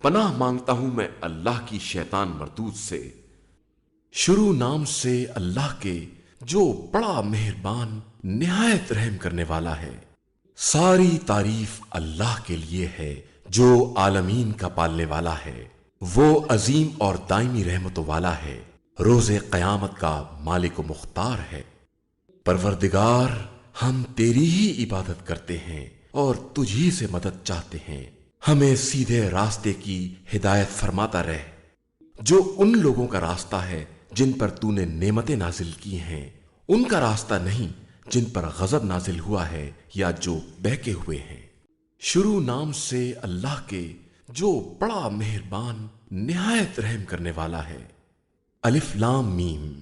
پناہ مانگتا ہوں میں اللہ کی شیطان مردود سے۔ شروع نام سے اللہ کے جو بڑا مہربان نہایت رحم کرنے والا ہے۔ ساری تعریف اللہ کے لیے ہے جو عالمین کا پالنے والا ہے۔ وہ عظیم اور دائمی رحمت والا ہے، روز قیامت کا مالک و مختار ہے۔ پروردگار، ہم تیری ہی عبادت کرتے ہیں اور تجھی سے مدد چاہتے ہیں۔ ہمیں سیدھے راستے کی ہدایت فرماتا رہ، جو ان لوگوں کا راستہ ہے جن پر تو نے نعمتیں نازل کی ہیں، ان کا راستہ نہیں جن پر غضب نازل ہوا ہے یا جو بہکے ہوئے ہیں۔ شروع نام سے اللہ کے جو بڑا مہربان نہایت رحم کرنے والا ہے۔ الف لام میم،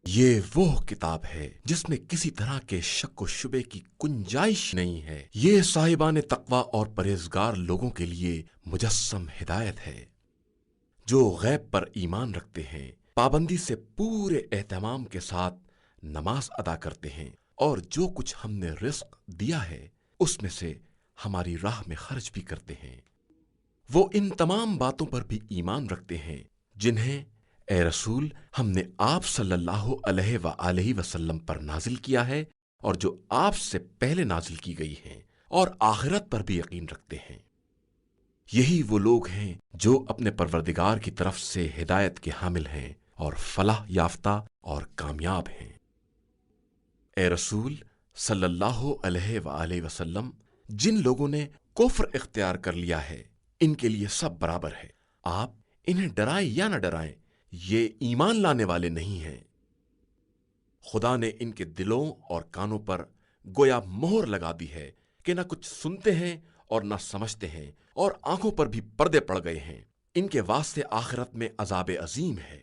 یہ وہ کتاب ہے جس میں کسی طرح کے شک و شبے کی گنجائش نہیں ہے۔ یہ صاحبان تقوی اور پرہیزگار لوگوں کے لیے مجسم ہدایت ہے، جو غیب پر ایمان رکھتے ہیں، پابندی سے پورے اہتمام کے ساتھ نماز ادا کرتے ہیں، اور جو کچھ ہم نے رزق دیا ہے اس میں سے ہماری راہ میں خرچ بھی کرتے ہیں۔ وہ ان تمام باتوں پر بھی ایمان رکھتے ہیں جنہیں اے رسول ہم نے آپ صلی اللہ علیہ وآلہ وسلم پر نازل کیا ہے، اور جو آپ سے پہلے نازل کی گئی ہیں، اور آخرت پر بھی یقین رکھتے ہیں۔ یہی وہ لوگ ہیں جو اپنے پروردگار کی طرف سے ہدایت کے حامل ہیں اور فلاح یافتہ اور کامیاب ہیں۔ اے رسول صلی اللہ علیہ وآلہ وسلم، جن لوگوں نے کفر اختیار کر لیا ہے ان کے لیے سب برابر ہے، آپ انہیں ڈرائیں یا نہ ڈرائیں، یہ ایمان لانے والے نہیں ہیں۔ خدا نے ان کے دلوں اور کانوں پر گویا مہر لگا دی ہے کہ نہ کچھ سنتے ہیں اور نہ سمجھتے ہیں، اور آنکھوں پر بھی پردے پڑ گئے ہیں۔ ان کے واسطے آخرت میں عذاب عظیم ہے۔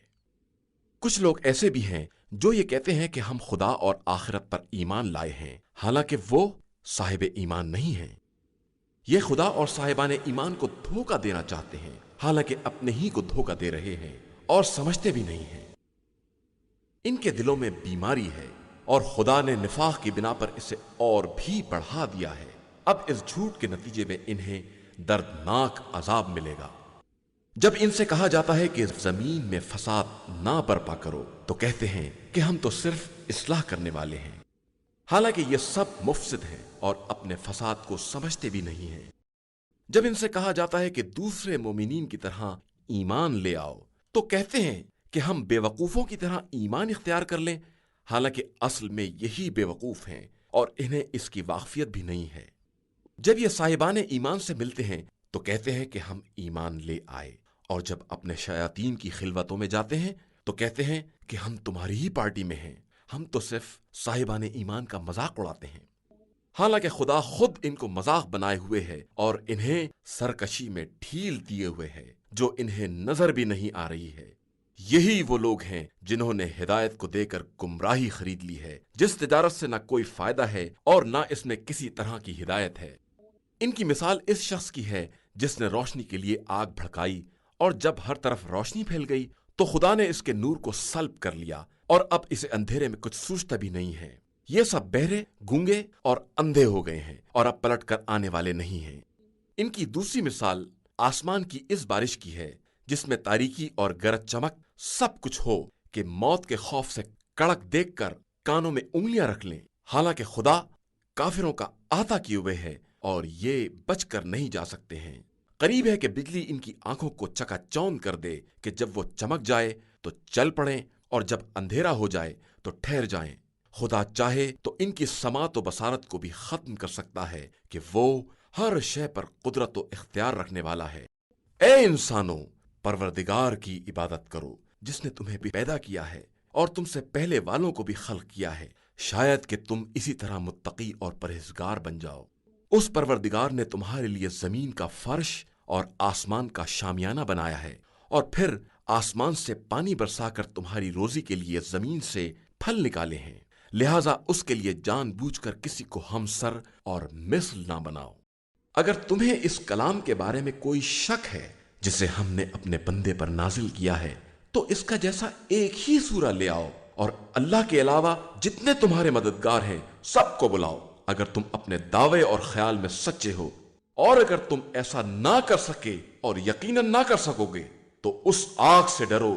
کچھ لوگ ایسے بھی ہیں جو یہ کہتے ہیں کہ ہم خدا اور آخرت پر ایمان لائے ہیں، حالانکہ وہ صاحب ایمان نہیں ہیں۔ یہ خدا اور صاحبان ایمان کو دھوکہ دینا چاہتے ہیں، حالانکہ اپنے ہی کو دھوکہ دے رہے ہیں اور سمجھتے بھی نہیں ہیں۔ ان کے دلوں میں بیماری ہے اور خدا نے نفاق کی بنا پر اسے اور بھی بڑھا دیا ہے۔ اب اس جھوٹ کے نتیجے میں انہیں دردناک عذاب ملے گا۔ جب ان سے کہا جاتا ہے کہ زمین میں فساد نہ برپا کرو تو کہتے ہیں کہ ہم تو صرف اصلاح کرنے والے ہیں، حالانکہ یہ سب مفسد ہیں اور اپنے فساد کو سمجھتے بھی نہیں ہیں۔ جب ان سے کہا جاتا ہے کہ دوسرے مومنین کی طرح ایمان لے آؤ تو کہتے ہیں کہ ہم بے وقوفوں کی طرح ایمان اختیار کر لیں، حالانکہ اصل میں یہی بے وقوف ہیں اور انہیں اس کی واقفیت بھی نہیں ہے۔ جب یہ صاحبان ایمان سے ملتے ہیں تو کہتے ہیں کہ ہم ایمان لے آئے، اور جب اپنے شیاطین کی خلوتوں میں جاتے ہیں تو کہتے ہیں کہ ہم تمہاری ہی پارٹی میں ہیں، ہم تو صرف صاحبان ایمان کا مذاق اڑاتے ہیں، حالانکہ خدا خود ان کو مذاق بنائے ہوئے ہے اور انہیں سرکشی میں ڈھیل دیے ہوئے ہے جو انہیں نظر بھی نہیں آ رہی ہے۔ یہی وہ لوگ ہیں جنہوں نے ہدایت کو دے کر گمراہی خرید لی ہے، جس تجارت سے نہ کوئی فائدہ ہے اور نہ اس میں کسی طرح کی ہدایت ہے۔ ان کی مثال اس شخص کی ہے جس نے روشنی کے لیے آگ بھڑکائی، اور جب ہر طرف روشنی پھیل گئی تو خدا نے اس کے نور کو سلب کر لیا، اور اب اسے اندھیرے میں کچھ سوچتا بھی نہیں ہے۔ یہ سب بہرے، گونگے اور اندھے ہو گئے ہیں اور اب پلٹ کر آنے والے نہیں ہیں۔ ان کی دوسری مثال آسمان کی اس بارش کی ہے جس میں تاریکی اور گرج چمک سب کچھ ہو کہ موت کے خوف سے کڑک دیکھ کر کانوں میں انگلیاں رکھ لیں، حالانکہ خدا کافروں کا احاطہ کیے ہوئے ہے اور یہ بچ کر نہیں جا سکتے ہیں۔ قریب ہے کہ بجلی ان کی آنکھوں کو چکا چوند کر دے کہ جب وہ چمک جائے تو چل پڑیں اور جب اندھیرا ہو جائے تو ٹھہر جائیں۔ خدا چاہے تو ان کی سماعت و بصارت کو بھی ختم کر سکتا ہے کہ وہ ہر شے پر قدرت و اختیار رکھنے والا ہے۔ اے انسانوں، پروردگار کی عبادت کرو جس نے تمہیں بھی پیدا کیا ہے اور تم سے پہلے والوں کو بھی خلق کیا ہے، شاید کہ تم اسی طرح متقی اور پرہیزگار بن جاؤ۔ اس پروردگار نے تمہارے لیے زمین کا فرش اور آسمان کا شامیانہ بنایا ہے، اور پھر آسمان سے پانی برسا کر تمہاری روزی کے لیے زمین سے پھل نکالے ہیں، لہذا اس کے لیے جان بوجھ کر کسی کو ہمسر اور مثل نہ بناؤ۔ اگر تمہیں اس کلام کے بارے میں کوئی شک ہے جسے ہم نے اپنے بندے پر نازل کیا ہے تو اس کا جیسا ایک ہی سورہ لے آؤ، اور اللہ کے علاوہ جتنے تمہارے مددگار ہیں سب کو بلاؤ، اگر تم اپنے دعوے اور خیال میں سچے ہو۔ اور اگر تم ایسا نہ کر سکے اور یقیناً نہ کر سکو گے تو اس آگ سے ڈرو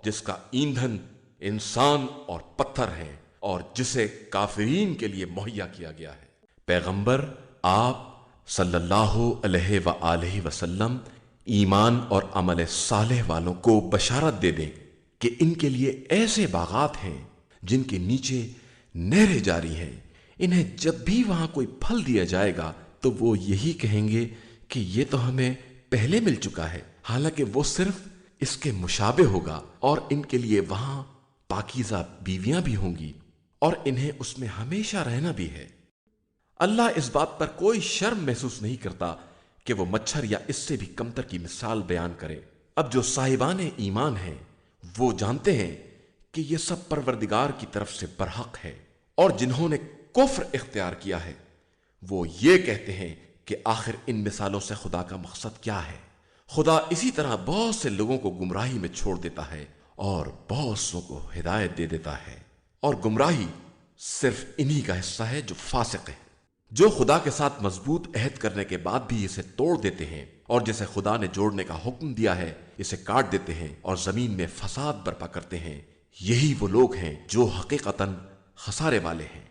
جس کا ایندھن انسان اور پتھر ہے اور جسے کافرین کے لیے مہیا کیا گیا ہے۔ پیغمبر آپ صلی اللہ علیہ وآلہ وسلم ایمان اور عمل صالح والوں کو بشارت دے دیں کہ ان کے لیے ایسے باغات ہیں جن کے نیچے نہریں جاری ہیں، انہیں جب بھی وہاں کوئی پھل دیا جائے گا تو وہ یہی کہیں گے کہ یہ تو ہمیں پہلے مل چکا ہے، حالانکہ وہ صرف اس کے مشابہ ہوگا، اور ان کے لیے وہاں پاکیزہ بیویاں بھی ہوں گی اور انہیں اس میں ہمیشہ رہنا بھی ہے۔ اللہ اس بات پر کوئی شرم محسوس نہیں کرتا کہ وہ مچھر یا اس سے بھی کمتر کی مثال بیان کرے۔ اب جو صاحبان ایمان ہیں وہ جانتے ہیں کہ یہ سب پروردگار کی طرف سے برحق ہے، اور جنہوں نے کفر اختیار کیا ہے وہ یہ کہتے ہیں کہ آخر ان مثالوں سے خدا کا مقصد کیا ہے؟ خدا اسی طرح بہت سے لوگوں کو گمراہی میں چھوڑ دیتا ہے اور بہت سو کو ہدایت دے دیتا ہے، اور گمراہی صرف انہی کا حصہ ہے جو فاسق ہے، جو خدا کے ساتھ مضبوط عہد کرنے کے بعد بھی اسے توڑ دیتے ہیں، اور جسے خدا نے جوڑنے کا حکم دیا ہے اسے کاٹ دیتے ہیں اور زمین میں فساد برپا کرتے ہیں۔ یہی وہ لوگ ہیں جو حقیقتاً خسارے والے ہیں۔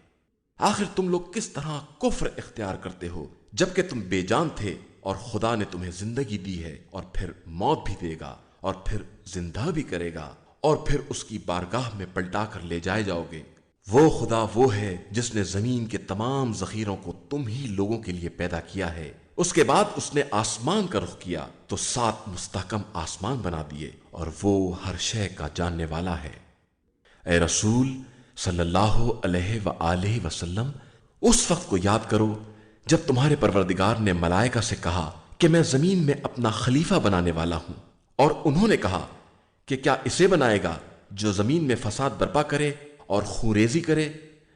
آخر تم لوگ کس طرح کفر اختیار کرتے ہو جبکہ تم بے جان تھے، اور خدا نے تمہیں زندگی دی ہے اور پھر موت بھی دے گا اور پھر زندہ بھی کرے گا اور پھر اس کی بارگاہ میں پلٹا کر لے جائے جاؤ گے۔ وہ خدا وہ ہے جس نے زمین کے تمام ذخیروں کو تم ہی لوگوں کے لیے پیدا کیا ہے، اس کے بعد اس نے آسمان کا رخ کیا تو 7 مستحکم آسمان بنا دیے، اور وہ ہر شے کا جاننے والا ہے۔ اے رسول صلی اللہ علیہ وآلہ وسلم، اس وقت کو یاد کرو جب تمہارے پروردگار نے ملائکہ سے کہا کہ میں زمین میں اپنا خلیفہ بنانے والا ہوں، اور انہوں نے کہا کہ کیا اسے بنائے گا جو زمین میں فساد برپا کرے اور خونریزی کرے،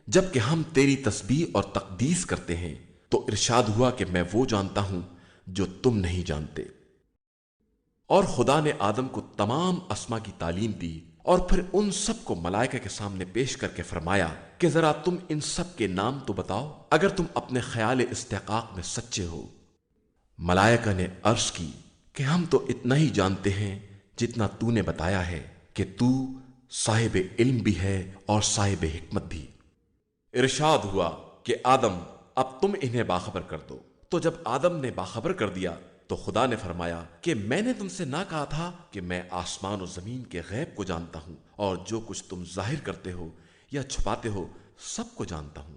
جبکہ ہم تیری تسبیح اور تقدیس کرتے ہیں؟ تو ارشاد ہوا کہ میں وہ جانتا ہوں جو تم نہیں جانتے۔ اور خدا نے آدم کو تمام اسما کی تعلیم دی، اور پھر ان سب کو ملائکہ کے سامنے پیش کر کے فرمایا کہ ذرا تم ان سب کے نام تو بتاؤ اگر تم اپنے خیال استحقاق میں سچے ہو۔ ملائکہ نے عرض کی کہ ہم تو اتنا ہی جانتے ہیں جتنا تو نے بتایا ہے کہ تو صاحب علم بھی ہے اور صاحب حکمت بھی۔ ارشاد ہوا کہ آدم اب تم انہیں باخبر کر دو۔ تو جب آدم نے باخبر کر دیا تو خدا نے فرمایا کہ میں نے تم سے نہ کہا تھا کہ میں آسمان و زمین کے غیب کو جانتا ہوں، اور جو کچھ تم ظاہر کرتے ہو یا چھپاتے ہو سب کو جانتا ہوں۔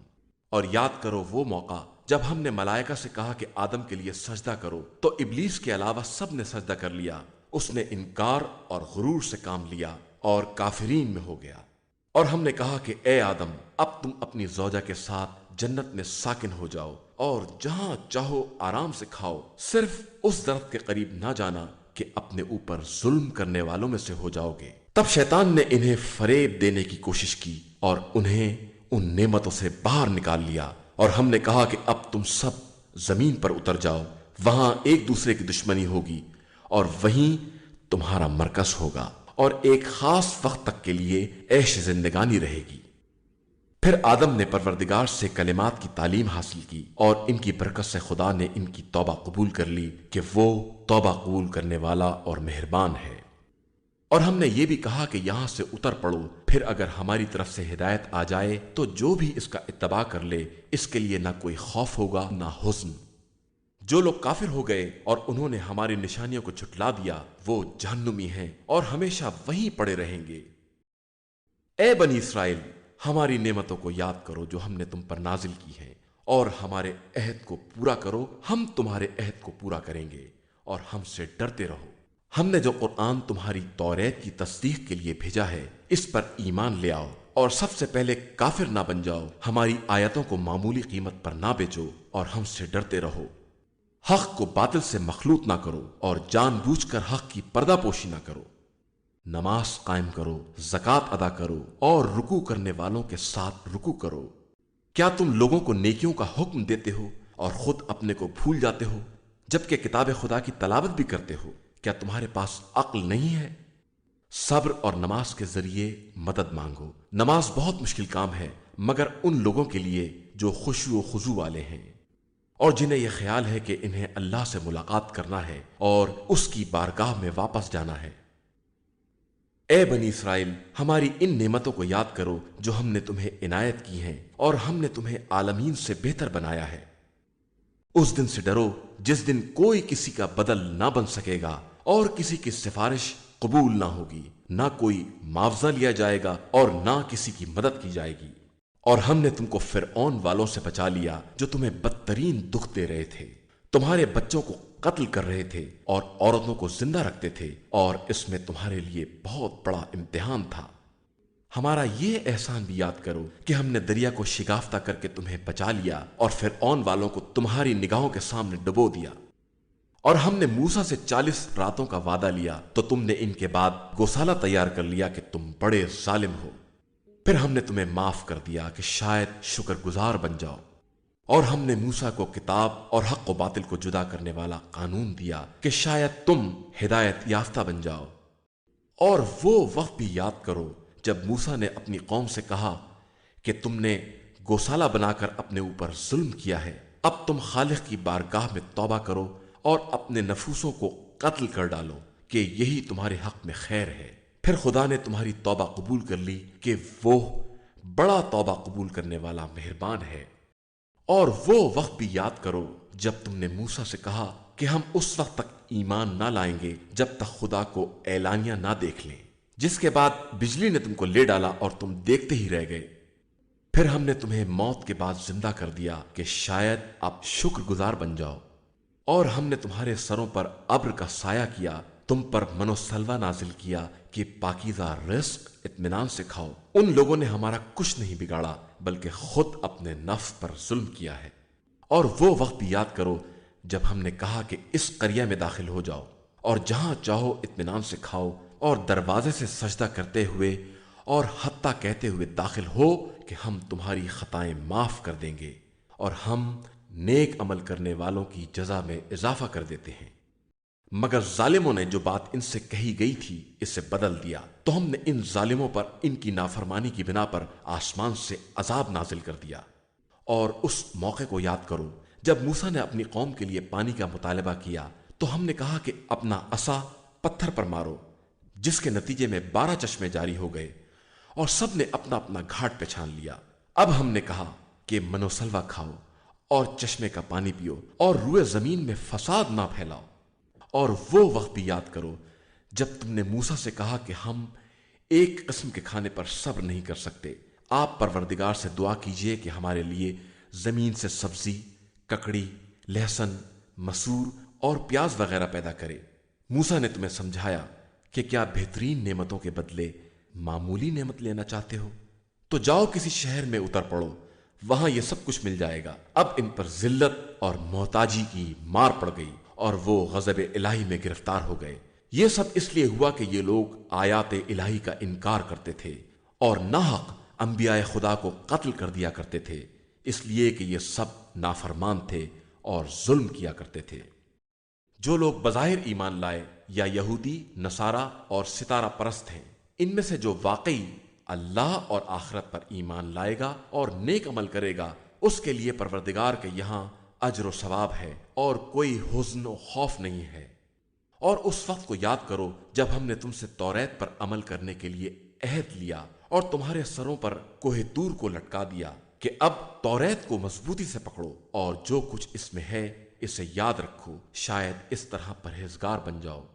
اور یاد کرو وہ موقع جب ہم نے ملائکہ سے کہا کہ آدم کے لیے سجدہ کرو تو ابلیس کے علاوہ سب نے سجدہ کر لیا، اس نے انکار اور غرور سے کام لیا اور کافرین میں ہو گیا۔ اور ہم نے کہا کہ اے آدم اب تم اپنی زوجہ کے ساتھ جنت میں ساکن ہو جاؤ اور جہاں چاہو آرام سے کھاؤ، صرف اس درخت کے قریب نہ جانا کہ اپنے اوپر ظلم کرنے والوں میں سے ہو جاؤ گے۔ تب شیطان نے انہیں فریب دینے کی کوشش کی اور انہیں ان نعمتوں سے باہر نکال لیا، اور ہم نے کہا کہ اب تم سب زمین پر اتر جاؤ، وہاں ایک دوسرے کی دشمنی ہوگی اور وہیں تمہارا مرکز ہوگا، اور ایک خاص وقت تک کے لیے عیش زندگانی رہے گی۔ پھر آدم نے پروردگار سے کلمات کی تعلیم حاصل کی، اور ان کی برکت سے خدا نے ان کی توبہ قبول کر لی کہ وہ توبہ قبول کرنے والا اور مہربان ہے۔ اور ہم نے یہ بھی کہا کہ یہاں سے اتر پڑو، پھر اگر ہماری طرف سے ہدایت آ جائے تو جو بھی اس کا اتباع کر لے اس کے لیے نہ کوئی خوف ہوگا نہ حزن۔ جو لوگ کافر ہو گئے اور انہوں نے ہماری نشانیوں کو جھٹلا دیا وہ جہنمی ہیں اور ہمیشہ وہیں پڑے رہیں گے۔ اے بنی اسرائیل، ہماری نعمتوں کو یاد کرو جو ہم نے تم پر نازل کی ہیں، اور ہمارے عہد کو پورا کرو، ہم تمہارے عہد کو پورا کریں گے، اور ہم سے ڈرتے رہو۔ ہم نے جو قرآن تمہاری توریت کی تصدیق کے لیے بھیجا ہے اس پر ایمان لے آؤ، اور سب سے پہلے کافر نہ بن جاؤ، ہماری آیتوں کو معمولی قیمت پر نہ بیچو، اور ہم سے ڈرتے رہو۔ حق کو باطل سے مخلوط نہ کرو، اور جان بوجھ کر حق کی پردہ پوشی نہ کرو۔ نماز قائم کرو، زکوٰۃ ادا کرو، اور رکوع کرنے والوں کے ساتھ رکوع کرو۔ کیا تم لوگوں کو نیکیوں کا حکم دیتے ہو اور خود اپنے کو بھول جاتے ہو، جبکہ کتاب خدا کی تلاوت بھی کرتے ہو؟ کیا تمہارے پاس عقل نہیں ہے؟ صبر اور نماز کے ذریعے مدد مانگو۔ نماز بہت مشکل کام ہے مگر ان لوگوں کے لیے جو خشوع و خضوع والے ہیں۔ اور جنہیں یہ خیال ہے کہ انہیں اللہ سے ملاقات کرنا ہے اور اس کی بارگاہ میں واپس جانا ہے۔ اے بنی اسرائیل، ہماری ان نعمتوں کو یاد کرو جو ہم نے تمہیں عنایت کی ہیں، اور ہم نے تمہیں عالمین سے بہتر بنایا ہے۔ اس دن سے ڈرو جس دن کوئی کسی کا بدل نہ بن سکے گا اور کسی کی سفارش قبول نہ ہوگی، نہ کوئی معاوضہ لیا جائے گا اور نہ کسی کی مدد کی جائے گی۔ اور ہم نے تم کو فرعون والوں سے بچا لیا جو تمہیں بدترین دکھ دے رہے تھے، تمہارے بچوں کو قتل کر رہے تھے اور عورتوں کو زندہ رکھتے تھے، اور اس میں تمہارے لیے بہت بڑا امتحان تھا۔ ہمارا یہ احسان بھی یاد کرو کہ ہم نے دریا کو شگافتہ کر کے تمہیں بچا لیا اور فرعون والوں کو تمہاری نگاہوں کے سامنے ڈبو دیا۔ اور ہم نے موسیٰ سے 40 راتوں کا وعدہ لیا تو تم نے ان کے بعد گوسالہ تیار کر لیا کہ تم بڑے ظالم ہو۔ پھر ہم نے تمہیں معاف کر دیا کہ شاید شکر گزار بن جاؤ۔ اور ہم نے موسیٰ کو کتاب اور حق و باطل کو جدا کرنے والا قانون دیا کہ شاید تم ہدایت یافتہ بن جاؤ۔ اور وہ وقت بھی یاد کرو جب موسیٰ نے اپنی قوم سے کہا کہ تم نے گوسالہ بنا کر اپنے اوپر ظلم کیا ہے، اب تم خالق کی بارگاہ میں توبہ کرو اور اپنے نفوسوں کو قتل کر ڈالو کہ یہی تمہارے حق میں خیر ہے۔ پھر خدا نے تمہاری توبہ قبول کر لی کہ وہ بڑا توبہ قبول کرنے والا مہربان ہے۔ اور وہ وقت بھی یاد کرو جب تم نے موسیٰ سے کہا کہ ہم اس وقت تک ایمان نہ لائیں گے جب تک خدا کو اعلانیہ نہ دیکھ لیں، جس کے بعد بجلی نے تم کو لے ڈالا اور تم دیکھتے ہی رہ گئے۔ پھر ہم نے تمہیں موت کے بعد زندہ کر دیا کہ شاید اب شکر گزار بن جاؤ۔ اور ہم نے تمہارے سروں پر ابر کا سایہ کیا، تم پر من و سلوہ نازل کیا کہ پاکیزہ رزق اطمینان سے کھاؤ۔ ان لوگوں نے ہمارا کچھ نہیں بگاڑا بلکہ خود اپنے نفس پر ظلم کیا ہے۔ اور وہ وقت بھی یاد کرو جب ہم نے کہا کہ اس قریہ میں داخل ہو جاؤ اور جہاں چاہو اطمینان سے کھاؤ، اور دروازے سے سجدہ کرتے ہوئے اور حتیٰ کہتے ہوئے داخل ہو کہ ہم تمہاری خطائیں معاف کر دیں گے اور ہم نیک عمل کرنے والوں کی جزا میں اضافہ کر دیتے ہیں۔ مگر ظالموں نے جو بات ان سے کہی گئی تھی اسے بدل دیا، تو ہم نے ان ظالموں پر ان کی نافرمانی کی بنا پر آسمان سے عذاب نازل کر دیا۔ اور اس موقع کو یاد کرو جب موسیٰ نے اپنی قوم کے لیے پانی کا مطالبہ کیا تو ہم نے کہا کہ اپنا عصا پتھر پر مارو، جس کے نتیجے میں 12 چشمے جاری ہو گئے اور سب نے اپنا اپنا گھاٹ پہچان لیا۔ اب ہم نے کہا کہ من و سلوہ کھاؤ اور چشمے کا پانی پیو اور روئے زمین میں فساد نہ پھیلاؤ۔ اور وہ وقت بھی یاد کرو جب تم نے موسیٰ سے کہا کہ ہم ایک قسم کے کھانے پر صبر نہیں کر سکتے، آپ پروردگار سے دعا کیجئے کہ ہمارے لیے زمین سے سبزی، ککڑی، لہسن، مسور اور پیاز وغیرہ پیدا کرے۔ موسیٰ نے تمہیں سمجھایا کہ کیا بہترین نعمتوں کے بدلے معمولی نعمت لینا چاہتے ہو؟ تو جاؤ کسی شہر میں اتر پڑو، وہاں یہ سب کچھ مل جائے گا۔ اب ان پر ذلت اور محتاجی کی مار پڑ گئی اور وہ غضب الہی میں گرفتار ہو گئے۔ یہ سب اس لیے ہوا کہ یہ لوگ آیات الہی کا انکار کرتے تھے اور ناحق انبیاء خدا کو قتل کر دیا کرتے تھے، اس لیے کہ یہ سب نافرمان تھے اور ظلم کیا کرتے تھے۔ جو لوگ بظاہر ایمان لائے یا یہودی، نصارہ اور ستارہ پرست ہیں، ان میں سے جو واقعی اللہ اور آخرت پر ایمان لائے گا اور نیک عمل کرے گا، اس کے لیے پروردگار کے یہاں اجر و ثواب ہے اور کوئی حزن و خوف نہیں ہے۔ اور اس وقت کو یاد کرو جب ہم نے تم سے توریت پر عمل کرنے کے لیے عہد لیا اور تمہارے سروں پر کوہ طور کو لٹکا دیا کہ اب توریت کو مضبوطی سے پکڑو اور جو کچھ اس میں ہے اسے یاد رکھو، شاید اس طرح پرہیزگار بن جاؤ۔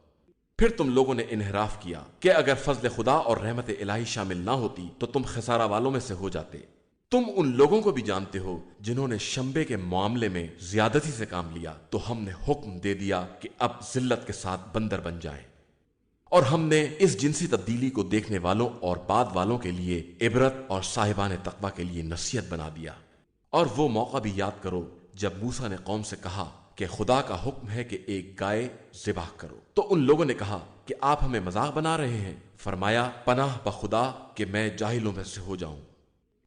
پھر تم لوگوں نے انحراف کیا کہ اگر فضل خدا اور رحمت الہی شامل نہ ہوتی تو تم خسارہ والوں میں سے ہو جاتے۔ تم ان لوگوں کو بھی جانتے ہو جنہوں نے شنبے کے معاملے میں زیادتی سے کام لیا، تو ہم نے حکم دے دیا کہ اب ذلت کے ساتھ بندر بن جائیں۔ اور ہم نے اس جنسی تبدیلی کو دیکھنے والوں اور بعد والوں کے لیے عبرت اور صاحبان تقوی کے لیے نصیحت بنا دیا۔ اور وہ موقع بھی یاد کرو جب موسیٰ نے قوم سے کہا کہ خدا کا حکم ہے کہ ایک گائے ذبح کرو، تو ان لوگوں نے کہا کہ آپ ہمیں مذاق بنا رہے ہیں۔ فرمایا، پناہ بخدا کہ میں جاہلوں میں سے ہو جاؤں۔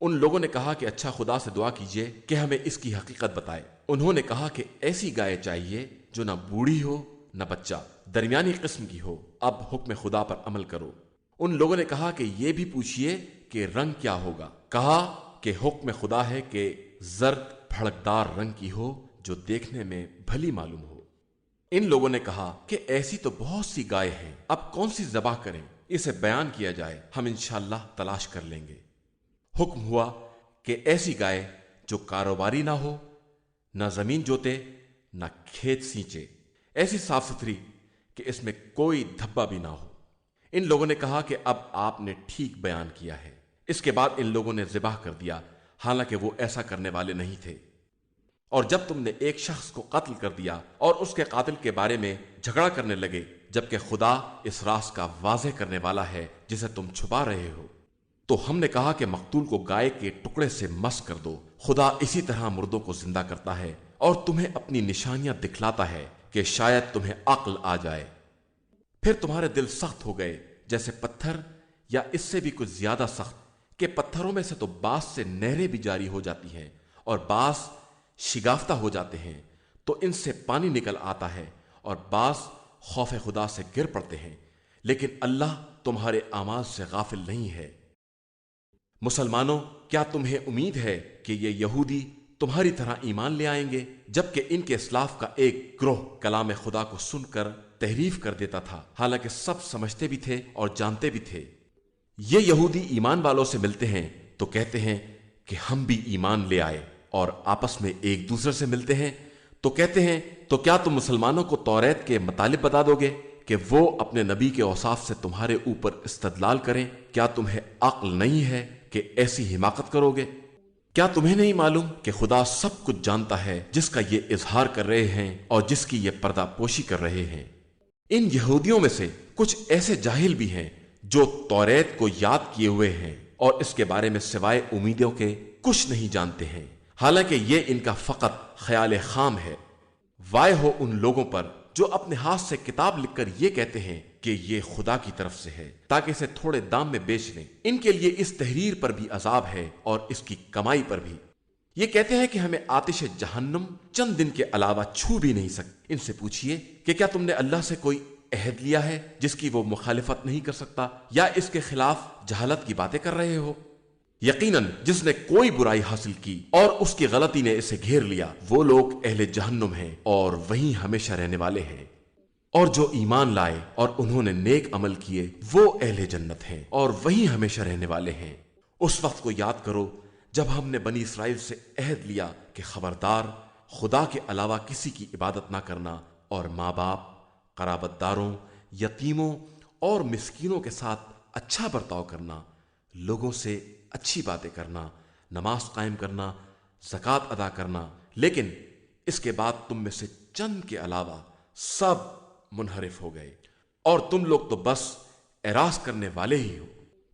ان لوگوں نے کہا کہ اچھا خدا سے دعا کیجئے کہ ہمیں اس کی حقیقت بتائے۔ انہوں نے کہا کہ ایسی گائے چاہیے جو نہ بوڑھی ہو نہ بچہ، درمیانی قسم کی ہو۔ اب حکم خدا پر عمل کرو۔ ان لوگوں نے کہا کہ یہ بھی پوچھئے کہ رنگ کیا ہوگا۔ کہا کہ حکم خدا ہے کہ زرد پھڑکدار رنگ کی ہو جو دیکھنے میں بھلی معلوم ہو۔ ان لوگوں نے کہا کہ ایسی تو بہت سی گائے ہیں، اب کون سی ذبح کریں؟ اسے بیان کیا جائے، ہم انشاءاللہ تلاش کر لیں گے۔ حکم ہوا کہ ایسی گائے جو کاروباری نہ ہو، نہ زمین جوتے، نہ کھیت سینچے، ایسی صاف ستھری کہ اس میں کوئی دھبا بھی نہ ہو۔ ان لوگوں نے کہا کہ اب آپ نے ٹھیک بیان کیا ہے۔ اس کے بعد ان لوگوں نے ذبح کر دیا، حالانکہ وہ ایسا کرنے والے نہیں تھے۔ اور جب تم نے ایک شخص کو قتل کر دیا اور اس کے قاتل کے بارے میں جھگڑا کرنے لگے، جبکہ خدا اس راز کا واضح کرنے والا ہے جسے تم چھپا رہے ہو، تو ہم نے کہا کہ مقتول کو گائے کے ٹکڑے سے مس کر دو۔ خدا اسی طرح مردوں کو زندہ کرتا ہے اور تمہیں اپنی نشانیاں دکھلاتا ہے کہ شاید تمہیں عقل آ جائے۔ پھر تمہارے دل سخت ہو گئے جیسے پتھر، یا اس سے بھی کچھ زیادہ سخت، کہ پتھروں میں سے تو بعض سے نہریں بھی جاری ہو جاتی ہیں اور بعض شگافتہ ہو جاتے ہیں تو ان سے پانی نکل آتا ہے، اور بعض خوف خدا سے گر پڑتے ہیں، لیکن اللہ تمہارے اعمال سے غافل نہیں ہے۔ مسلمانوں، کیا تمہیں امید ہے کہ یہ یہودی تمہاری طرح ایمان لے آئیں گے، جبکہ ان کے اسلاف کا ایک گروہ کلام خدا کو سن کر تحریف کر دیتا تھا، حالانکہ سب سمجھتے بھی تھے اور جانتے بھی تھے۔ یہ یہودی ایمان والوں سے ملتے ہیں تو کہتے ہیں کہ ہم بھی ایمان لے آئے، اور آپس میں ایک دوسرے سے ملتے ہیں تو کہتے ہیں تو کیا تم مسلمانوں کو توریت کے مطالب بتا دو گے کہ وہ اپنے نبی کے اوصاف سے تمہارے اوپر استدلال کریں؟ کیا تمہیں عقل نہیں ہے کہ ایسی حماقت کرو گے؟ کیا تمہیں نہیں معلوم کہ خدا سب کچھ جانتا ہے جس کا یہ اظہار کر رہے ہیں اور جس کی یہ پردہ پوشی کر رہے ہیں؟ ان یہودیوں میں سے کچھ ایسے جاہل بھی ہیں جو توریت کو یاد کیے ہوئے ہیں اور اس کے بارے میں سوائے امیدوں کے کچھ نہیں جانتے ہیں، حالانکہ یہ ان کا فقط خیال خام ہے۔ وائے ہو ان لوگوں پر جو اپنے ہاتھ سے کتاب لکھ کر یہ کہتے ہیں کہ یہ خدا کی طرف سے ہے تاکہ اسے تھوڑے دام میں بیچ لیں۔ ان کے لیے اس تحریر پر بھی عذاب ہے اور اس کی کمائی پر بھی۔ یہ کہتے ہیں کہ ہمیں آتش جہنم چند دن کے علاوہ چھو بھی نہیں سکتی۔ ان سے پوچھئے کہ کیا تم نے اللہ سے کوئی عہد لیا ہے جس کی وہ مخالفت نہیں کر سکتا، یا اس کے خلاف جہالت کی باتیں کر رہے ہو؟ یقیناً جس نے کوئی برائی حاصل کی اور اس کی غلطی نے اسے گھیر لیا، وہ لوگ اہل جہنم ہیں اور وہیں ہمیشہ رہنے والے ہیں۔ اور جو ایمان لائے اور انہوں نے نیک عمل کیے، وہ اہل جنت ہیں اور وہیں ہمیشہ رہنے والے ہیں۔ اس وقت کو یاد کرو جب ہم نے بنی اسرائیل سے عہد لیا کہ خبردار، خدا کے علاوہ کسی کی عبادت نہ کرنا، اور ماں باپ، قرابت داروں، یتیموں اور مسکینوں کے ساتھ اچھا برتاؤ کرنا، لوگوں سے اچھی باتیں کرنا، نماز قائم کرنا، زکوٰۃ ادا کرنا، لیکن اس کے بعد تم میں سے چند کے علاوہ سب منحرف ہو گئے، اور تم لوگ تو بس اعراض کرنے والے ہی ہو۔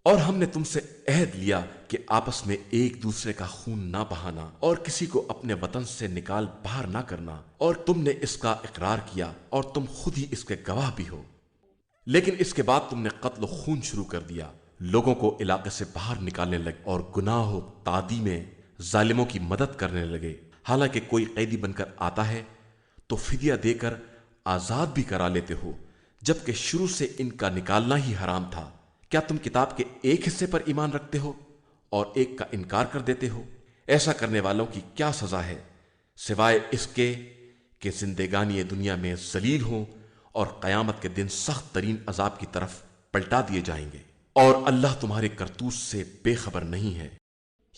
اور ہم نے تم سے عہد لیا کہ آپس میں ایک دوسرے کا خون نہ بہانا اور کسی کو اپنے وطن سے نکال باہر نہ کرنا، اور تم نے اس کا اقرار کیا اور تم خود ہی اس کے گواہ بھی ہو۔ لیکن اس کے بعد تم نے قتل و خون شروع کر دیا، لوگوں کو علاقے سے باہر نکالنے لگے اور گناہ و تعدی میں ظالموں کی مدد کرنے لگے۔ حالانکہ کوئی قیدی بن کر آتا ہے تو فدیہ دے کر آزاد بھی کرا لیتے ہو، جبکہ شروع سے ان کا نکالنا ہی حرام تھا۔ کیا تم کتاب کے ایک حصے پر ایمان رکھتے ہو اور ایک کا انکار کر دیتے ہو؟ ایسا کرنے والوں کی کیا سزا ہے سوائے اس کے کہ زندگانی دنیا میں ذلیل ہوں اور قیامت کے دن سخت ترین عذاب کی طرف پلٹا دیے جائیں گے۔ اور اللہ تمہارے کرتوت سے بے خبر نہیں ہے۔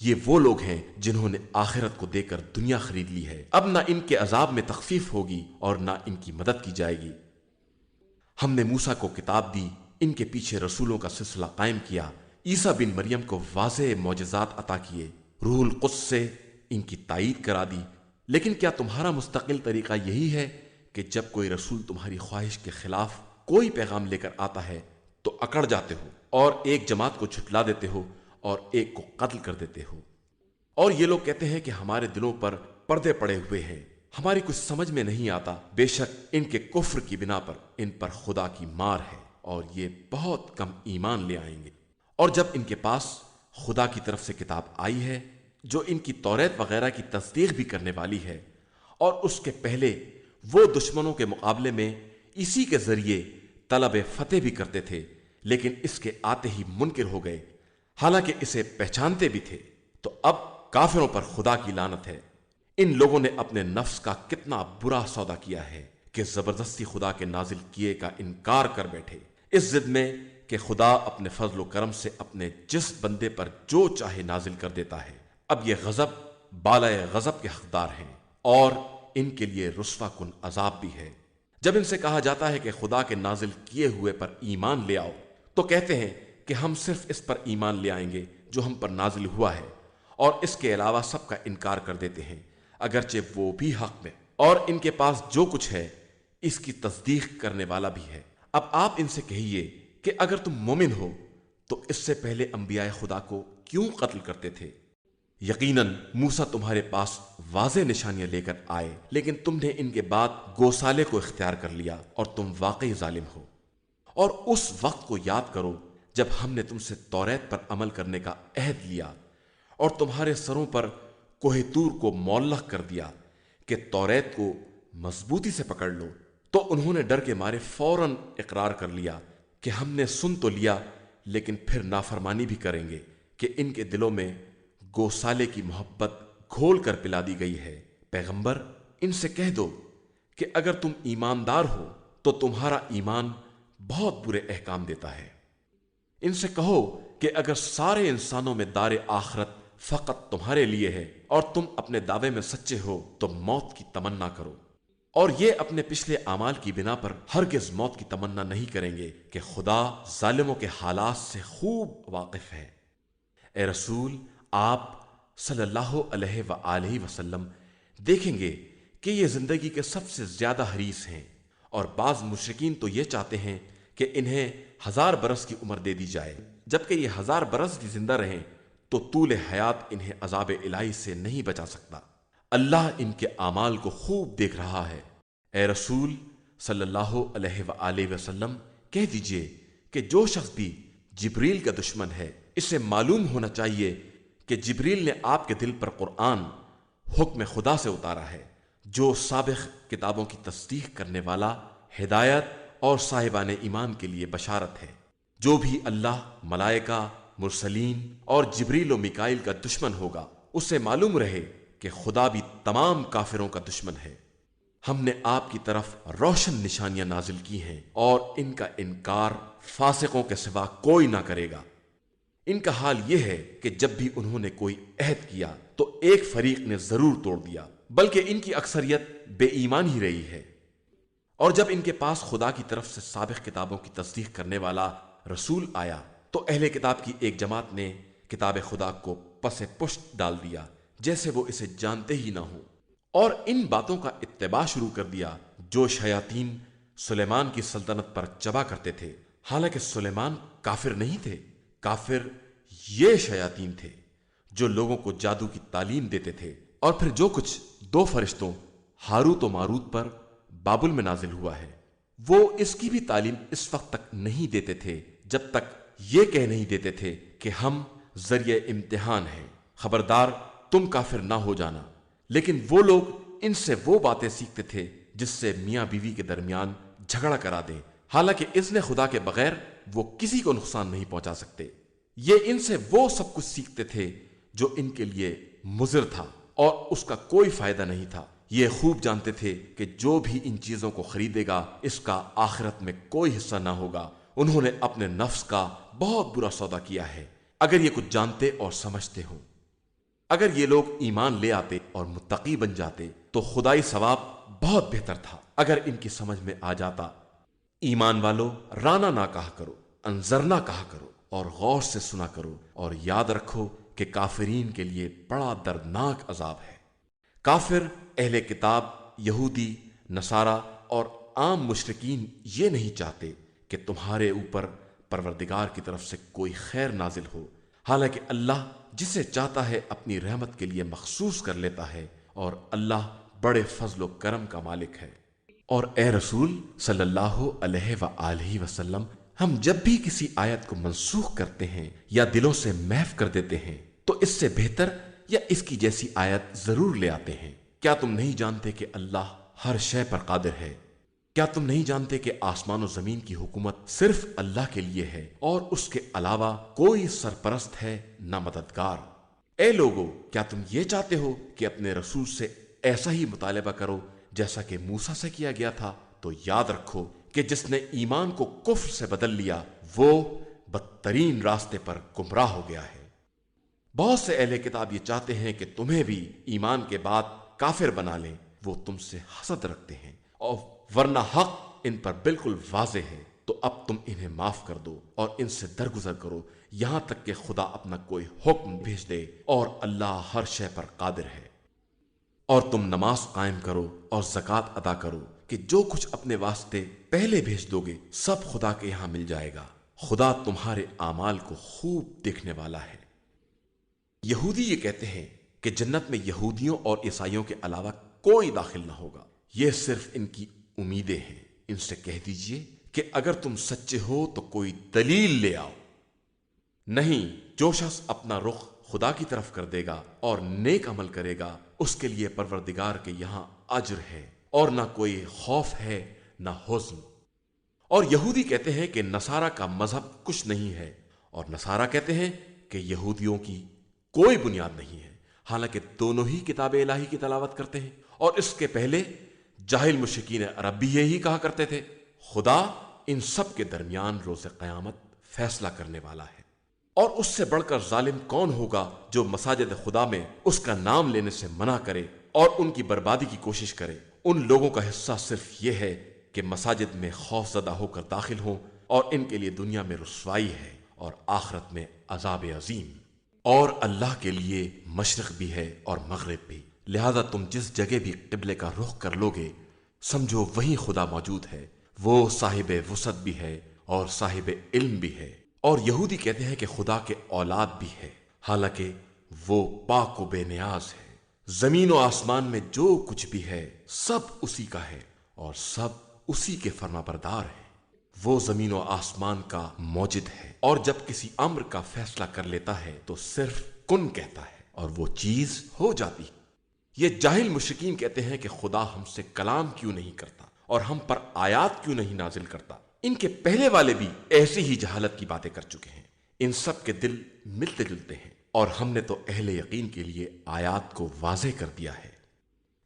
یہ وہ لوگ ہیں جنہوں نے آخرت کو دے کر دنیا خرید لی ہے، اب نہ ان کے عذاب میں تخفیف ہوگی اور نہ ان کی مدد کی جائے گی۔ ہم نے موسیٰ کو کتاب دی، ان کے پیچھے رسولوں کا سلسلہ قائم کیا، عیسیٰ بن مریم کو واضح معجزات عطا کیے، روح القدس سے ان کی تائید کرا دی۔ لیکن کیا تمہارا مستقل طریقہ یہی ہے کہ جب کوئی رسول تمہاری خواہش کے خلاف کوئی پیغام لے کر آتا ہے تو اکڑ جاتے ہو اور ایک جماعت کو جھٹلا دیتے ہو اور ایک کو قتل کر دیتے ہو؟ اور یہ لوگ کہتے ہیں کہ ہمارے دلوں پر پردے پڑے ہوئے ہیں، ہماری کچھ سمجھ میں نہیں آتا۔ بے شک ان کے کفر کی بنا پر ان پر خدا کی مار ہے اور یہ بہت کم ایمان لے آئیں گے۔ اور جب ان کے پاس خدا کی طرف سے کتاب آئی ہے جو ان کی توریت وغیرہ کی تصدیق بھی کرنے والی ہے، اور اس کے پہلے وہ دشمنوں کے مقابلے میں اسی کے ذریعے طلب فتح بھی کرتے تھے، لیکن اس کے آتے ہی منکر ہو گئے، حالانکہ اسے پہچانتے بھی تھے، تو اب کافروں پر خدا کی لعنت ہے۔ ان لوگوں نے اپنے نفس کا کتنا برا سودا کیا ہے کہ زبردستی خدا کے نازل کیے کا انکار کر بیٹھے، اس ضد میں کہ خدا اپنے فضل و کرم سے اپنے جس بندے پر جو چاہے نازل کر دیتا ہے۔ اب یہ غضب بالائے غضب کے حقدار ہیں اور ان کے لیے رسوا کن عذاب بھی ہے۔ جب ان سے کہا جاتا ہے کہ خدا کے نازل کیے ہوئے پر ایمان لے آؤ، تو کہتے ہیں کہ ہم صرف اس پر ایمان لے آئیں گے جو ہم پر نازل ہوا ہے، اور اس کے علاوہ سب کا انکار کر دیتے ہیں، اگرچہ وہ بھی حق میں، اور ان کے پاس جو کچھ ہے اس کی تصدیق کرنے والا بھی ہے۔ اب آپ ان سے کہیے کہ اگر تم مومن ہو تو اس سے پہلے انبیاء خدا کو کیوں قتل کرتے تھے؟ یقیناً موسیٰ تمہارے پاس واضح نشانیاں لے کر آئے، لیکن تم نے ان کے بعد گوسالے کو اختیار کر لیا اور تم واقعی ظالم ہو۔ اور اس وقت کو یاد کرو جب ہم نے تم سے توریت پر عمل کرنے کا عہد لیا اور تمہارے سروں پر کوہ طور کو معلق کر دیا کہ توریت کو مضبوطی سے پکڑ لو، تو انہوں نے ڈر کے مارے فوراً اقرار کر لیا کہ ہم نے سن تو لیا لیکن پھر نافرمانی بھی کریں گے، کہ ان کے دلوں میں گوسالے کی محبت گھول کر پلا دی گئی ہے۔ پیغمبر ان سے کہہ دو کہ اگر تم ایماندار ہو تو تمہارا ایمان بہت برے احکام دیتا ہے۔ ان سے کہو کہ اگر سارے انسانوں میں دار آخرت فقط تمہارے لیے ہے اور تم اپنے دعوے میں سچے ہو تو موت کی تمنا کرو، اور یہ اپنے پچھلے اعمال کی بنا پر ہرگز موت کی تمنا نہیں کریں گے کہ خدا ظالموں کے حالات سے خوب واقف ہے۔ اے رسول، آپ صلی اللہ علیہ وآلہ وسلم دیکھیں گے کہ یہ زندگی کے سب سے زیادہ حریص ہیں، اور بعض مشرکین تو یہ چاہتے ہیں کہ انہیں 1000 برس کی عمر دے دی جائے، جبکہ یہ 1000 برس بھی زندہ رہیں تو طول حیات انہیں عذاب الہی سے نہیں بچا سکتا۔ اللہ ان کے اعمال کو خوب دیکھ رہا ہے۔ اے رسول صلی اللہ علیہ وآلہ وسلم کہہ دیجئے کہ جو شخص بھی جبریل کا دشمن ہے، اسے معلوم ہونا چاہیے کہ جبریل نے آپ کے دل پر قرآن حکم خدا سے اتارا ہے، جو سابق کتابوں کی تصدیق کرنے والا، ہدایت اور صاحبان ایمان کے لیے بشارت ہے۔ جو بھی اللہ، ملائکہ، مرسلین اور جبریل و میکائیل کا دشمن ہوگا، اسے معلوم رہے کہ خدا بھی تمام کافروں کا دشمن ہے۔ ہم نے آپ کی طرف روشن نشانیاں نازل کی ہیں اور ان کا انکار فاسقوں کے سوا کوئی نہ کرے گا۔ ان کا حال یہ ہے کہ جب بھی انہوں نے کوئی عہد کیا تو ایک فریق نے ضرور توڑ دیا، بلکہ ان کی اکثریت بے ایمان ہی رہی ہے۔ اور جب ان کے پاس خدا کی طرف سے سابق کتابوں کی تصدیق کرنے والا رسول آیا تو اہل کتاب کی ایک جماعت نے کتاب خدا کو پس پشت ڈال دیا جیسے وہ اسے جانتے ہی نہ ہوں، اور ان باتوں کا اتباع شروع کر دیا جو شیاطین سلیمان کی سلطنت پر چبا کرتے تھے، حالانکہ سلیمان کافر نہیں تھے۔ کافر یہ شیاطین تھے جو لوگوں کو جادو کی تعلیم دیتے تھے، اور پھر جو کچھ 2 فرشتوں ہاروت و ماروت پر بابل میں نازل ہوا ہے، وہ اس کی بھی تعلیم اس وقت تک نہیں دیتے تھے جب تک یہ کہہ نہیں دیتے تھے کہ ہم ذریعہ امتحان ہیں، خبردار تم کافر نہ ہو جانا۔ لیکن وہ لوگ ان سے وہ باتیں سیکھتے تھے جس سے میاں بیوی کے درمیان جھگڑا کرا دیں، حالانکہ اذن خدا کے بغیر وہ کسی کو نقصان نہیں پہنچا سکتے۔ یہ ان سے وہ سب کچھ سیکھتے تھے جو ان کے لیے مضر تھا اور اس کا کوئی فائدہ نہیں تھا۔ یہ خوب جانتے تھے کہ جو بھی ان چیزوں کو خریدے گا اس کا آخرت میں کوئی حصہ نہ ہوگا۔ انہوں نے اپنے نفس کا بہت برا سودا کیا ہے، اگر یہ کچھ جانتے اور سمجھتے ہوں۔ اگر یہ لوگ ایمان لے آتے اور متقی بن جاتے تو خدائی ثواب بہت بہتر تھا اگر ان کی سمجھ میں آ جاتا۔ ایمان والو، رانا نہ کہا کرو، انظرنا کہا کرو، اور غور سے سنا کرو، اور یاد رکھو کہ کافرین کے لیے بڑا دردناک عذاب ہے۔ کافر، اہل کتاب، یہودی، نصارہ اور عام مشرکین یہ نہیں چاہتے کہ تمہارے اوپر پروردگار کی طرف سے کوئی خیر نازل ہو، حالانکہ اللہ جسے چاہتا ہے اپنی رحمت کے لیے مخصوص کر لیتا ہے، اور اللہ بڑے فضل و کرم کا مالک ہے۔ اور اے رسول صلی اللہ علیہ وآلہ وسلم، ہم جب بھی کسی آیت کو منسوخ کرتے ہیں یا دلوں سے محو کر دیتے ہیں تو اس سے بہتر یا اس کی جیسی آیت ضرور لے آتے ہیں۔ کیا تم نہیں جانتے کہ اللہ ہر شے پر قادر ہے؟ کیا تم نہیں جانتے کہ آسمان و زمین کی حکومت صرف اللہ کے لیے ہے اور اس کے علاوہ کوئی سرپرست ہے نہ مددگار؟ اے لوگو، کیا تم یہ چاہتے ہو کہ اپنے رسول سے ایسا ہی مطالبہ کرو جیسا کہ موسیٰ سے کیا گیا تھا، تو یاد رکھو کہ جس نے ایمان کو کفر سے بدل لیا وہ بدترین راستے پر گمراہ ہو گیا ہے۔ بہت سے اہل کتاب یہ چاہتے ہیں کہ تمہیں بھی ایمان کے بعد کافر بنا لیں، وہ تم سے حسد رکھتے ہیں، اور ورنہ حق ان پر بالکل واضح ہے، تو اب تم انہیں معاف کر دو اور ان سے درگزر کرو یہاں تک کہ خدا اپنا کوئی حکم بھیج دے، اور اللہ ہر شے پر قادر ہے۔ اور تم نماز قائم کرو اور زکوٰۃ ادا کرو کہ جو کچھ اپنے واسطے پہلے بھیج دو گے سب خدا کے یہاں مل جائے گا، خدا تمہارے اعمال کو خوب دیکھنے والا ہے۔ یہودی یہ کہتے ہیں کہ جنت میں یہودیوں اور عیسائیوں کے علاوہ کوئی داخل نہ ہوگا، یہ صرف ان کی امیدیں ہیں۔ ان سے کہہ دیجئے کہ اگر تم سچے ہو تو کوئی دلیل لے آؤ۔ نہیں، جو شخص اپنا رخ خدا کی طرف کر دے گا اور نیک عمل کرے گا اس کے لیے پروردگار کے یہاں اجر ہے، اور نہ کوئی خوف ہے نہ حزن۔ اور یہودی کہتے ہیں کہ نصارہ کا مذہب کچھ نہیں ہے، اور نصارہ کہتے ہیں کہ یہودیوں کی کوئی بنیاد نہیں ہے، حالانکہ دونوں ہی کتاب الہی کی تلاوت کرتے ہیں۔ اور اس کے پہلے جاہل مشرکین عرب بھی یہی کہا کرتے تھے۔ خدا ان سب کے درمیان روز قیامت فیصلہ کرنے والا ہے، اور اس سے بڑھ کر ظالم کون ہوگا جو مساجد خدا میں اس کا نام لینے سے منع کرے اور ان کی بربادی کی کوشش کرے۔ ان لوگوں کا حصہ صرف یہ ہے کہ مساجد میں خوف زدہ ہو کر داخل ہوں، اور ان کے لیے دنیا میں رسوائی ہے اور آخرت میں عذاب عظیم۔ اور اللہ کے لیے مشرق بھی ہے اور مغرب بھی، لہذا تم جس جگہ بھی قبلے کا رخ کر لوگے سمجھو وہیں خدا موجود ہے، وہ صاحب وسعت بھی ہے اور صاحب علم بھی ہے۔ اور یہودی کہتے ہیں کہ خدا کے اولاد بھی ہے، حالانکہ وہ پاک و بے نیاز ہے۔ زمین و آسمان میں جو کچھ بھی ہے سب اسی کا ہے اور سب اسی کے فرما بردار ہیں۔ وہ زمین و آسمان کا موجد ہے، اور جب کسی امر کا فیصلہ کر لیتا ہے تو صرف کن کہتا ہے اور وہ چیز ہو جاتی ہے۔ یہ جاہل مشرکین کہتے ہیں کہ خدا ہم سے کلام کیوں نہیں کرتا اور ہم پر آیات کیوں نہیں نازل کرتا۔ ان کے پہلے والے بھی ایسی ہی جہالت کی باتیں کر چکے ہیں۔ ان سب کے دل ملتے جلتے ہیں، اور ہم نے تو اہل یقین کے لیے آیات کو واضح کر دیا ہے۔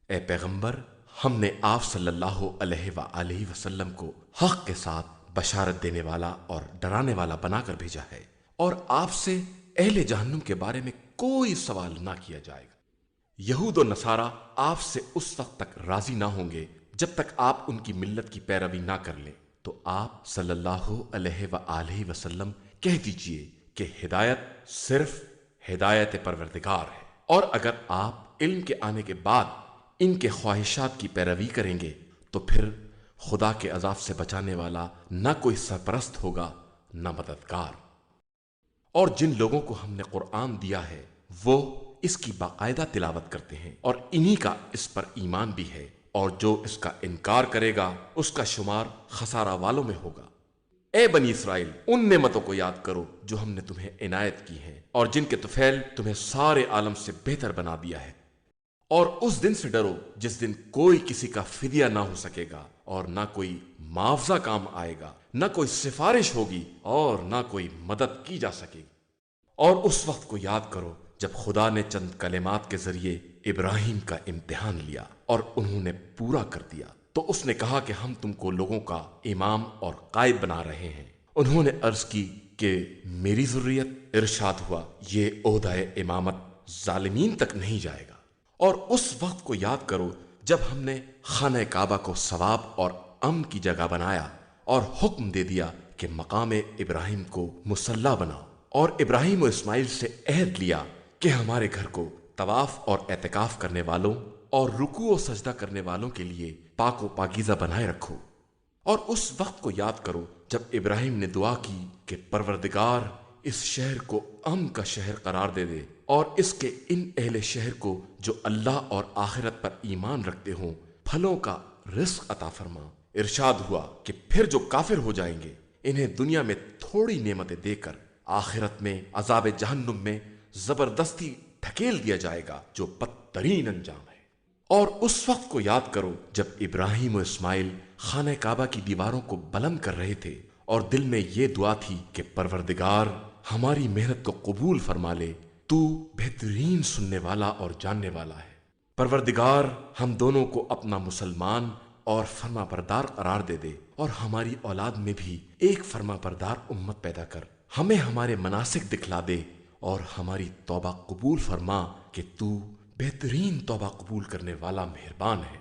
اے پیغمبر، ہم نے آپ صلی اللہ علیہ وآلہ وسلم کو حق کے ساتھ بشارت دینے والا اور ڈرانے والا بنا کر بھیجا ہے، اور آپ سے اہل جہنم کے بارے میں کوئی سوال نہ کیا جائے گا۔ یہود و نصارہ آپ سے اس وقت تک راضی نہ ہوں گے جب تک آپ ان کی ملت کی پیروی نہ کر لیں، تو آپ صلی اللہ علیہ وآلہ وسلم کہہ دیجئے کہ ہدایت صرف ہدایت پروردگار ہے، اور اگر آپ علم کے آنے کے بعد ان کے خواہشات کی پیروی کریں گے تو پھر خدا کے عذاب سے بچانے والا نہ کوئی سرپرست ہوگا نہ مددگار۔ اور جن لوگوں کو ہم نے قرآن دیا ہے وہ اس کی باقاعدہ تلاوت کرتے ہیں، اور انہی کا اس پر ایمان بھی ہے، اور جو اس کا انکار کرے گا اس کا شمار خسارہ والوں میں ہوگا۔ اے بنی اسرائیل، ان نعمتوں کو یاد کرو جو ہم نے تمہیں عنایت کی ہیں، اور جن کے طفیل تمہیں سارے عالم سے بہتر بنا دیا ہے۔ اور اس دن سے ڈرو جس دن کوئی کسی کا فدیہ نہ ہو سکے گا، اور نہ کوئی معاوضہ کام آئے گا، نہ کوئی سفارش ہوگی، اور نہ کوئی مدد کی جا سکے گی۔ اور اس وقت کو یاد کرو جب خدا نے چند کلمات کے ذریعے ابراہیم کا امتحان لیا اور انہوں نے پورا کر دیا، تو اس نے کہا کہ ہم تم کو لوگوں کا امام اور قائد بنا رہے ہیں۔ انہوں نے عرض کی کہ میری ذریت، ارشاد ہوا یہ عہدہ امامت ظالمین تک نہیں جائے گا۔ اور اس وقت کو یاد کرو جب ہم نے خانہ کعبہ کو ثواب اور امن کی جگہ بنایا اور حکم دے دیا کہ مقام ابراہیم کو مصلی بناؤ، اور ابراہیم و اسماعیل سے عہد لیا کہ ہمارے گھر کو طواف اور اعتکاف کرنے والوں اور رکوع و سجدہ کرنے والوں کے لیے پاک و پاکیزہ بنائے رکھو۔ اور اس وقت کو یاد کرو جب ابراہیم نے دعا کی کہ پروردگار اس شہر کو امن کا شہر قرار دے دے، اور اس کے ان اہل شہر کو جو اللہ اور آخرت پر ایمان رکھتے ہوں پھلوں کا رزق عطا فرما۔ ارشاد ہوا کہ پھر جو کافر ہو جائیں گے انہیں دنیا میں تھوڑی نعمتیں دے کر آخرت میں عذاب جہنم میں زبردستی ڈھکیل دیا جائے گا جو بدترین انجام ہے۔ اور اس وقت کو یاد کرو جب ابراہیم و اسماعیل خانہ کعبہ کی دیواروں کو بلند کر رہے تھے، اور دل میں یہ دعا تھی کہ پروردگار ہماری محنت کو قبول فرما لے، تو بہترین سننے والا اور جاننے والا ہے۔ پروردگار ہم دونوں کو اپنا مسلمان اور فرما بردار قرار دے دے، اور ہماری اولاد میں بھی ایک فرما بردار امت پیدا کر، ہمیں ہمارے مناسک دکھلا دے اور ہماری توبہ قبول فرما کہ تو بہترین توبہ قبول کرنے والا مہربان ہے۔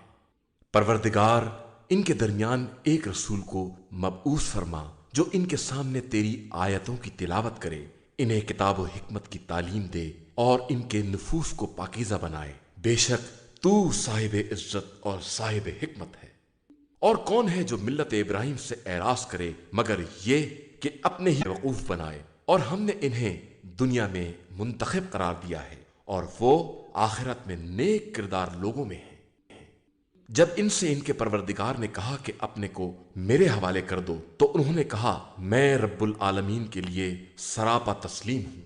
پروردگار ان کے درمیان ایک رسول کو مبعوث فرما جو ان کے سامنے تیری آیتوں کی تلاوت کرے، انہیں کتاب و حکمت کی تعلیم دے اور ان کے نفوس کو پاکیزہ بنائے۔ بے شک تو صاحب عزت اور صاحب حکمت ہے۔ اور کون ہے جو ملت ابراہیم سے اعراض کرے مگر یہ کہ اپنے ہی وقوف بنائے، اور ہم نے انہیں دنیا میں منتخب قرار دیا ہے اور وہ آخرت میں نیک کردار لوگوں میں ہیں۔ جب ان سے ان کے پروردگار نے کہا کہ اپنے کو میرے حوالے کر دو تو انہوں نے کہا میں رب العالمین کے لیے سراپا تسلیم ہوں۔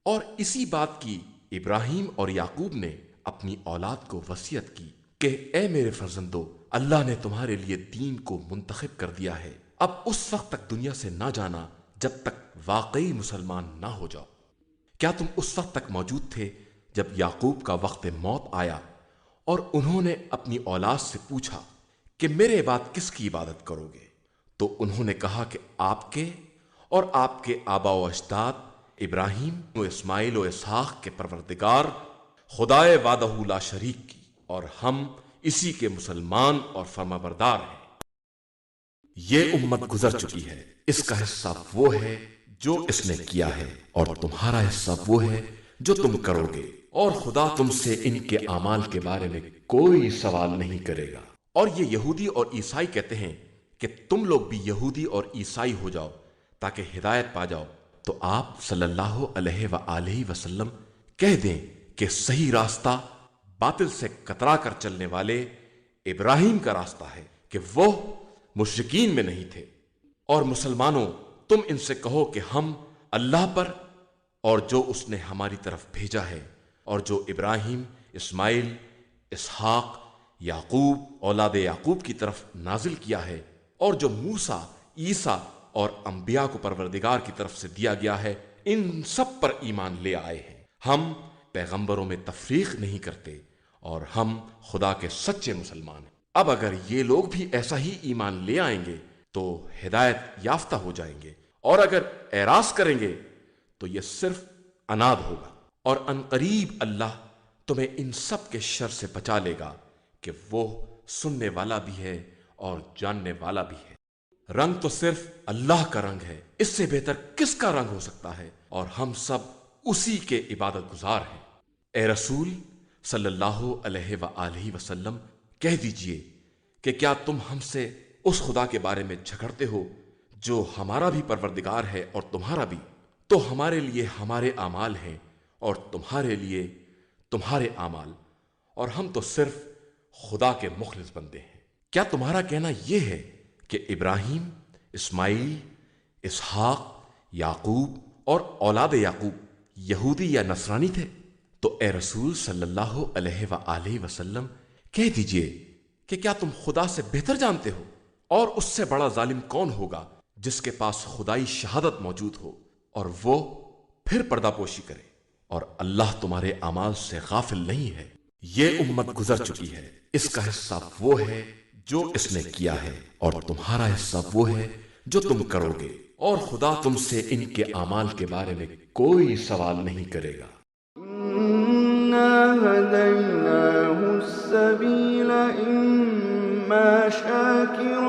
اور اسی بات کی ابراہیم اور یعقوب نے اپنی اولاد کو وصیت کی کہ اے میرے فرزندو، اللہ نے تمہارے لیے دین کو منتخب کر دیا ہے، اب اس وقت تک دنیا سے نہ جانا جب تک واقعی مسلمان نہ ہو جاؤ۔ کیا تم اس وقت تک موجود تھے جب یعقوب کا وقت موت آیا اور انہوں نے اپنی اولاد سے پوچھا کہ میرے بعد کس کی عبادت کرو گے؟ تو انہوں نے کہا کہ آپ کے اور آپ کے آبا و اجداد ابراہیم و اسماعیل و اسحاق کے پروردگار خدائے وحدہ لا شریک کی، اور ہم اسی کے مسلمان اور فرما بردار ہیں۔ یہ امت گزر چکی ہے، اس کا حصہ وہ ہے جو اس نے کیا ہے، اور تمہارا حصہ وہ ہے جو تم کرو گے، اور خدا تم سے ان کے اعمال کے بارے میں کوئی سوال نہیں کرے گا۔ اور یہ یہودی اور عیسائی کہتے ہیں کہ تم لوگ بھی یہودی اور عیسائی ہو جاؤ تاکہ ہدایت پا جاؤ، تو آپ صلی اللہ علیہ وآلہ وسلم کہہ دیں کہ صحیح راستہ باطل سے کترا کر چلنے والے ابراہیم کا راستہ ہے کہ وہ مشرکین میں نہیں تھے۔ اور مسلمانوں، تم ان سے کہو کہ ہم اللہ پر اور جو اس نے ہماری طرف بھیجا ہے اور جو ابراہیم، اسماعیل، اسحاق، یعقوب اولاد یعقوب کی طرف نازل کیا ہے، اور جو موسیٰ، عیسیٰ اور انبیاء کو پروردگار کی طرف سے دیا گیا ہے، ان سب پر ایمان لے آئے ہیں۔ ہم پیغمبروں میں تفریق نہیں کرتے اور ہم خدا کے سچے مسلمان ہیں۔ اب اگر یہ لوگ بھی ایسا ہی ایمان لے آئیں گے تو ہدایت یافتہ ہو جائیں گے، اور اگر اعراض کریں گے تو یہ صرف عناد ہوگا، اور عنقریب اللہ تمہیں ان سب کے شر سے بچا لے گا کہ وہ سننے والا بھی ہے اور جاننے والا بھی ہے۔ رنگ تو صرف اللہ کا رنگ ہے، اس سے بہتر کس کا رنگ ہو سکتا ہے، اور ہم سب اسی کے عبادت گزار ہیں۔ اے رسول صلی اللہ علیہ وآلہ وسلم، کہہ دیجئے کہ کیا تم ہم سے اس خدا کے بارے میں جھگڑتے ہو جو ہمارا بھی پروردگار ہے اور تمہارا بھی؟ تو ہمارے لیے ہمارے اعمال ہیں اور تمہارے لیے تمہارے اعمال، اور ہم تو صرف خدا کے مخلص بندے ہیں۔ کیا تمہارا کہنا یہ ہے کہ ابراہیم، اسماعیل، اسحاق، یعقوب اور اولاد یعقوب یہودی یا نصرانی تھے؟ تو اے رسول صلی اللہ علیہ وآلہ وسلم، کہہ دیجئے کہ کیا تم خدا سے بہتر جانتے ہو؟ اور اس سے بڑا ظالم کون ہوگا جس کے پاس خدائی شہادت موجود ہو اور وہ پھر پردہ پوشی کرے، اور اللہ تمہارے اعمال سے غافل نہیں ہے۔ یہ امت گزر چکی ہے، اس کا حصہ وہ ہے جو اس نے کیا ہے، اور تمہارا حصہ وہ ہے جو تم کرو گے، اور خدا تم سے ان کے اعمال کے بارے میں کوئی سوال نہیں کرے گا۔ هديناه السبيل إما شاكرا